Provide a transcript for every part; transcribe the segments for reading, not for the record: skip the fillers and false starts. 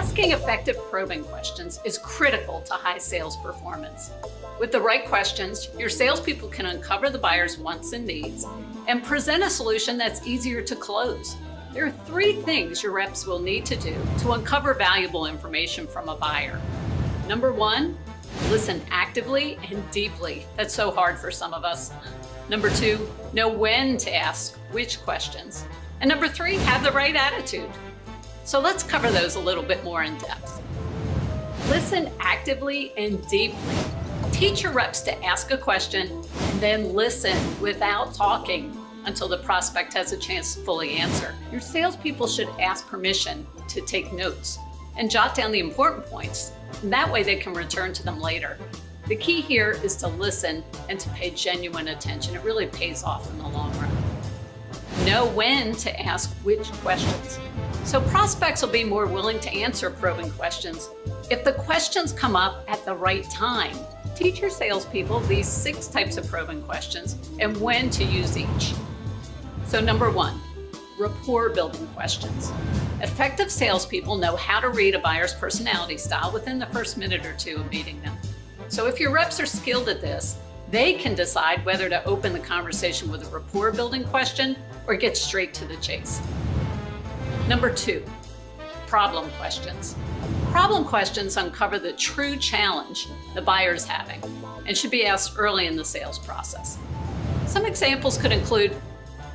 Asking effective probing questions is critical to high sales performance. With the right questions, your salespeople can uncover the buyer's wants and needs and present a solution that's easier to close. There are 3 things your reps will need to do to uncover valuable information from a buyer. Number 1, listen actively and deeply. That's so hard for some of us. Number 2, know when to ask which questions. And number 3, have the right attitude. So let's cover those a little bit more in depth. Listen actively and deeply. Teach your reps to ask a question and then listen without talking until the prospect has a chance to fully answer. Your salespeople should ask permission to take notes and jot down the important points. And that way they can return to them later. The key here is to listen and to pay genuine attention. It really pays off in the long run. Know when to ask which questions. So prospects will be more willing to answer probing questions if the questions come up at the right time. Teach your salespeople these 6 types of probing questions and when to use each. So number 1, rapport building questions. Effective salespeople know how to read a buyer's personality style within the first minute or 2 of meeting them. So if your reps are skilled at this, they can decide whether to open the conversation with a rapport building question or get straight to the chase. Number 2, problem questions. Problem questions uncover the true challenge the buyer is having and should be asked early in the sales process. Some examples could include,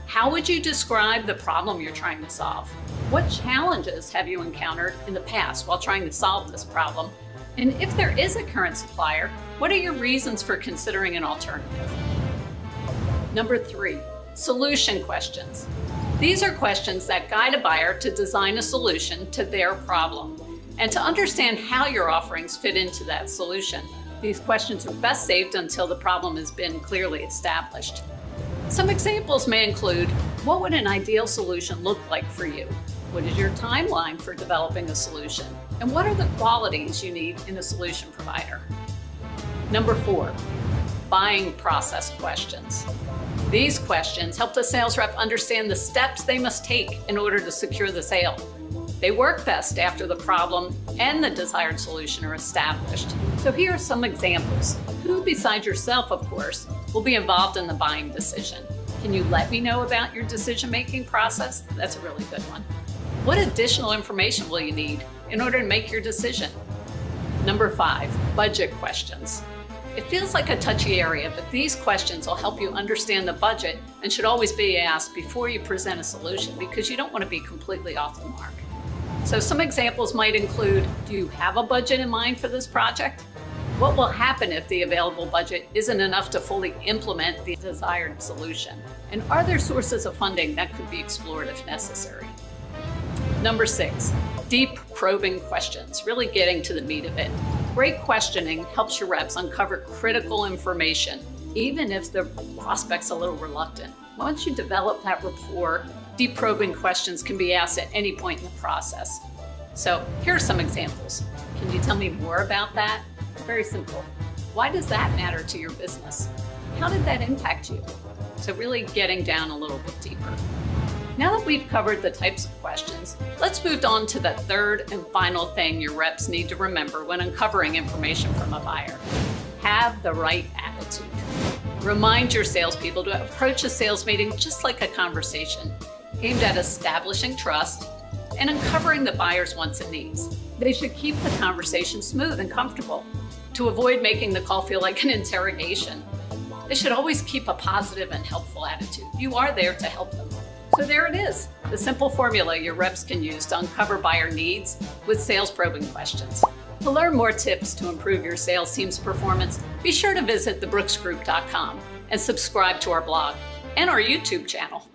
how would you describe the problem you're trying to solve? What challenges have you encountered in the past while trying to solve this problem? And if there is a current supplier, what are your reasons for considering an alternative? Number 3, solution questions. These are questions that guide a buyer to design a solution to their problem and to understand how your offerings fit into that solution. These questions are best saved until the problem has been clearly established. Some examples may include, what would an ideal solution look like for you? What is your timeline for developing a solution? And what are the qualities you need in a solution provider? Number 4, buying process questions. These questions help the sales rep understand the steps they must take in order to secure the sale. They work best after the problem and the desired solution are established. So here are some examples. Who besides yourself, of course, will be involved in the buying decision? Can you let me know about your decision-making process? That's a really good one. What additional information will you need in order to make your decision? Number 5, budget questions. It feels like a touchy area, but these questions will help you understand the budget and should always be asked before you present a solution because you don't want to be completely off the mark. So some examples might include, do you have a budget in mind for this project? What will happen if the available budget isn't enough to fully implement the desired solution? And are there sources of funding that could be explored if necessary? Number 6, deep probing questions, really getting to the meat of it. Great questioning helps your reps uncover critical information, even if the prospect's a little reluctant. Once you develop that rapport, deep probing questions can be asked at any point in the process. So here are some examples. Can you tell me more about that? Very simple. Why does that matter to your business? How did that impact you? So really getting down a little bit deeper. Now that we've covered the types of questions, let's move on to the 3rd and final thing your reps need to remember when uncovering information from a buyer. Have the right attitude. Remind your salespeople to approach a sales meeting just like a conversation, aimed at establishing trust and uncovering the buyer's wants and needs. They should keep the conversation smooth and comfortable to avoid making the call feel like an interrogation. They should always keep a positive and helpful attitude. You are there to help them. So there it is, the simple formula your reps can use to uncover buyer needs with sales probing questions. To learn more tips to improve your sales team's performance, be sure to visit thebrooksgroup.com and subscribe to our blog and our YouTube channel.